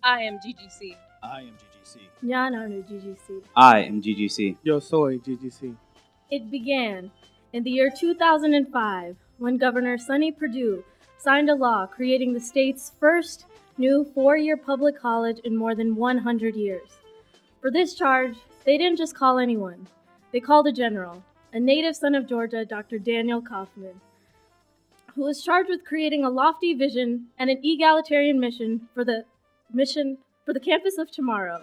AM GGC. AM GGC. ഞാനാണ് GGC. I am GGC. Yo soy GGC. It began in the year 2005 when Governor Sonny Perdue signed a law creating the state's first new 4-year public college in more than 100 years. For this charge, they didn't just call anyone. They called a general, a native son of Georgia, Dr. Daniel Kaufmann, who was charged with creating a lofty vision and an egalitarian mission for the campus of tomorrow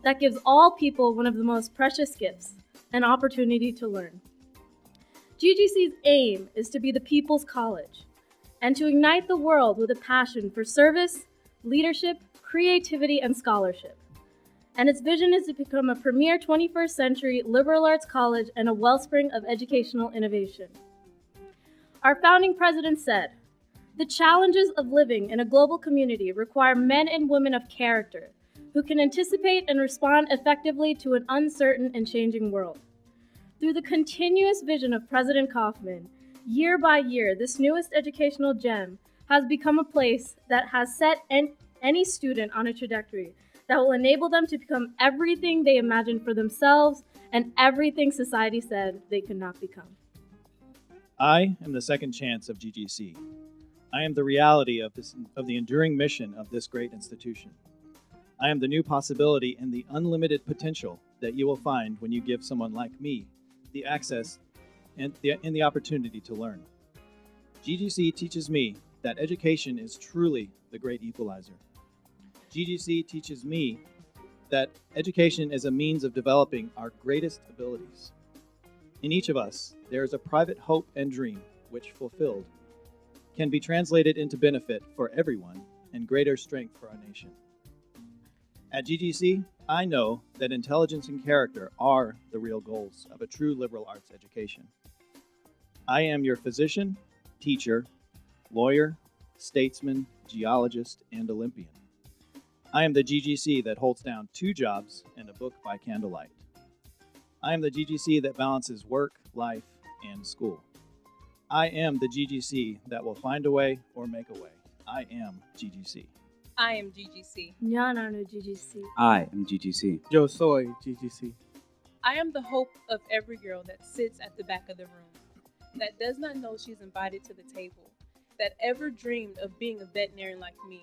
that gives all people one of the most precious gifts, an opportunity to learn. GGC's aim is to be the people's college and to ignite the world with a passion for service, leadership, creativity, and scholarship. And its vision is to become a premier 21st century liberal arts college and a wellspring of educational innovation. Our founding president said, "The challenges of living in a global community require men and women of character who can anticipate and respond effectively to an uncertain and changing world." Through the continuous vision of President Kaufmann, year by year, this newest educational gem has become a place that has set any student on a trajectory that will enable them to become everything they imagined for themselves and everything society said they could not become. I am the second chance of GGC. I am the reality of the enduring mission of this great institution. I am the new possibility and the unlimited potential that you will find when you give someone like me the access and the opportunity to learn. GGC teaches me that education is truly the great equalizer. GGC teaches me that education is a means of developing our greatest abilities. In each of us, there is a private hope and dream which, fulfilled, can be translated into benefit for everyone and greater strength for our nation. At GGC, I know that intelligence and character are the real goals of a true liberal arts education. I am your physician, teacher, lawyer, statesman, geologist, and Olympian. I am the GGC that holds down 2 jobs and a book by candlelight. I am the GGC that balances work, life, and school. I am the GGC that will find a way or make a way. I am GGC. AM GGC. ഞാനാണ് GGC. I am GGC. Yo soy GGC. I am the hope of every girl that sits at the back of the room, that does not know she's invited to the table, that ever dreamed of being a veterinarian like me.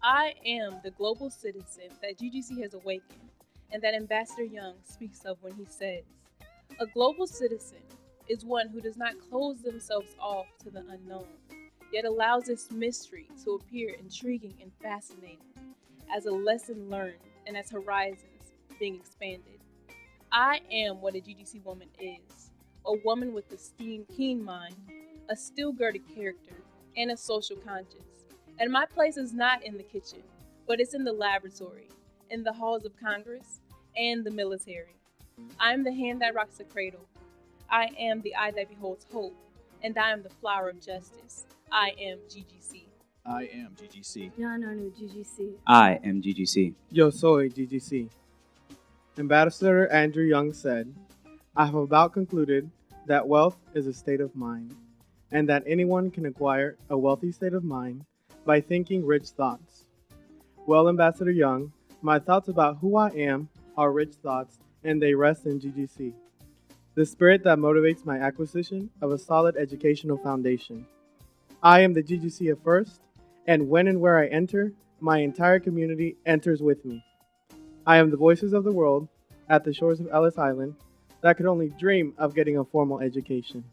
I am the global citizen that GGC has awakened and that Ambassador Young speaks of when he says, "A global citizen is one who does not close themselves off to the unknown, yet allows this mystery to appear intriguing and fascinating as a lesson learned and as horizons being expanded. I am what a GGC woman is, a woman with a keen mind, a still-girded character, and a social conscience. And my place is not in the kitchen, but it's in the laboratory, in the halls of Congress, and the military. I am the hand that rocks the cradle. I am the eye that beholds hope, and I am the flower of justice. I am GGC. I am GGC. ഞാനാണ് GGC. I am GGC. Yo soy GGC. Ambassador Andrew Young said, "I have about concluded that wealth is a state of mind, and that anyone can acquire a wealthy state of mind by thinking rich thoughts." Well, Ambassador Young, my thoughts about who I am are rich thoughts, and they rest in GGC, the spirit that motivates my acquisition of a solid educational foundation. I am the GGC at first, and when and where I enter, my entire community enters with me. I am the voices of the world at the shores of Ellis Island that could only dream of getting a formal education.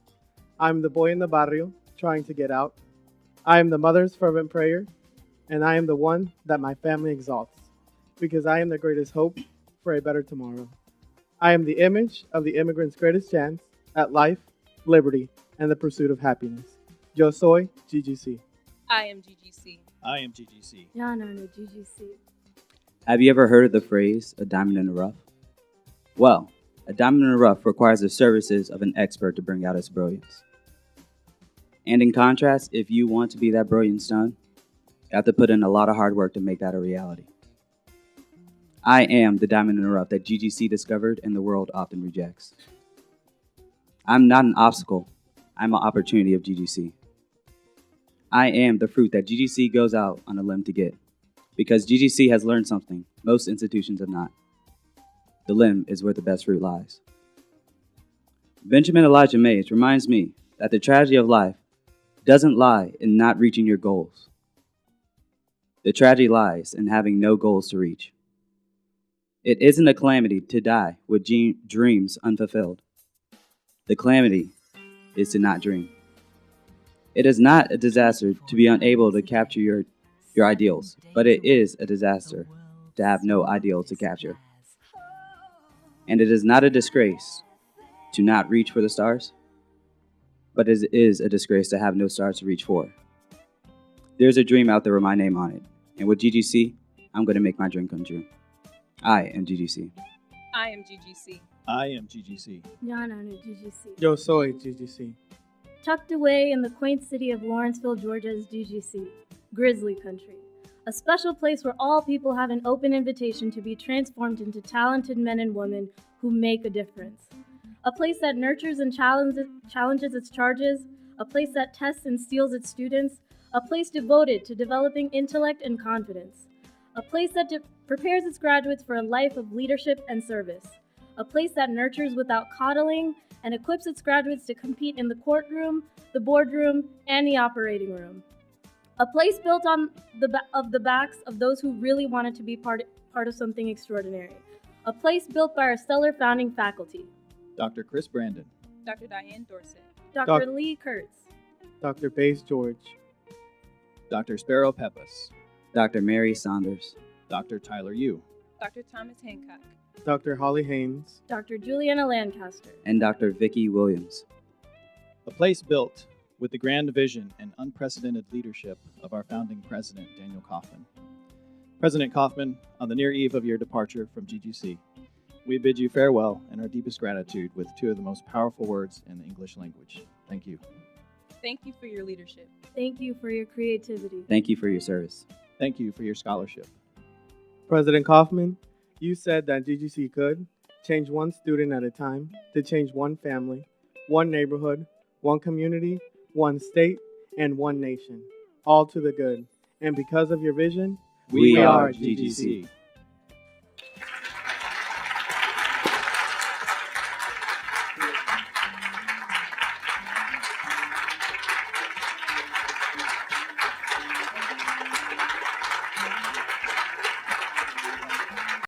I am the boy in the barrio trying to get out. I am the mother's fervent prayer, and I am the one that my family exalts, because I am the greatest hope for a better tomorrow. I am the image of the immigrant's greatest chance at life, liberty, and the pursuit of happiness. Yo soy GGC. I am GGC. I am GGC. ഞാനാണ് GGC. Have you ever heard of the phrase, a diamond in the rough? Well, a diamond in the rough requires the services of an expert to bring out its brilliance. And in contrast, if you want to be that brilliant stone, you have to put in a lot of hard work to make that a reality. I am the diamond in the rough that GGC discovered and the world often rejects. I'm not an obstacle, I'm an opportunity of GGC. I am the fruit that GGC goes out on a limb to get. Because GGC has learned something most institutions have not. The limb is where the best fruit lies. Benjamin Elijah Mays reminds me that the tragedy of life doesn't lie in not reaching your goals. The tragedy lies in having no goals to reach. It isn't a calamity to die with dreams unfulfilled. The calamity is to not dream. It is not a disaster to be unable to capture your ideals, but it is a disaster to have no ideals to capture. And it is not a disgrace to not reach for the stars, but it is a disgrace to have no stars to reach for. There's a dream out there with my name on it, and with GGC, I'm going to make my dream come true. I am GGC. I am GGC. I am GGC. Yana no GGC. Yo soy GGC. Tucked away in the quaint city of Lawrenceville, Georgia is GGC, Grizzly Country, a special place where all people have an open invitation to be transformed into talented men and women who make a difference. A place that nurtures and challenges its charges, a place that tests and steals its students, a place devoted to developing intellect and confidence, a place that prepares its graduates for a life of leadership and service, a place that nurtures without coddling and equips its graduates to compete in the courtroom, the boardroom, and the operating room. A place built on the backs of those who really wanted to be part of something extraordinary. A place built by our stellar founding faculty. Dr. Chris Brandon. Dr. Diane Dorsett. Dr. Lee Kurtz. Dr. Bays George. Dr. Sparrow Peppas. Dr. Mary Saunders. Dr. Tyler Yu. Dr. Thomas Hancock. Dr. Holly Haynes. Dr. Juliana Lancaster. And Dr. Vicki Williams. A place built with the grand vision and unprecedented leadership of our founding president, Daniel Kaufmann. President Kaufmann, on the near eve of your departure from GGC, we bid you farewell and our deepest gratitude with two of the most powerful words in the English language. Thank you. Thank you for your leadership. Thank you for your creativity. Thank you for your service. Thank you for your scholarship. President Kaufmann, you said that GGC could change one student at a time to change one family, one neighborhood, one community, one state, and one nation, all to the good. And because of your vision, We are GGC.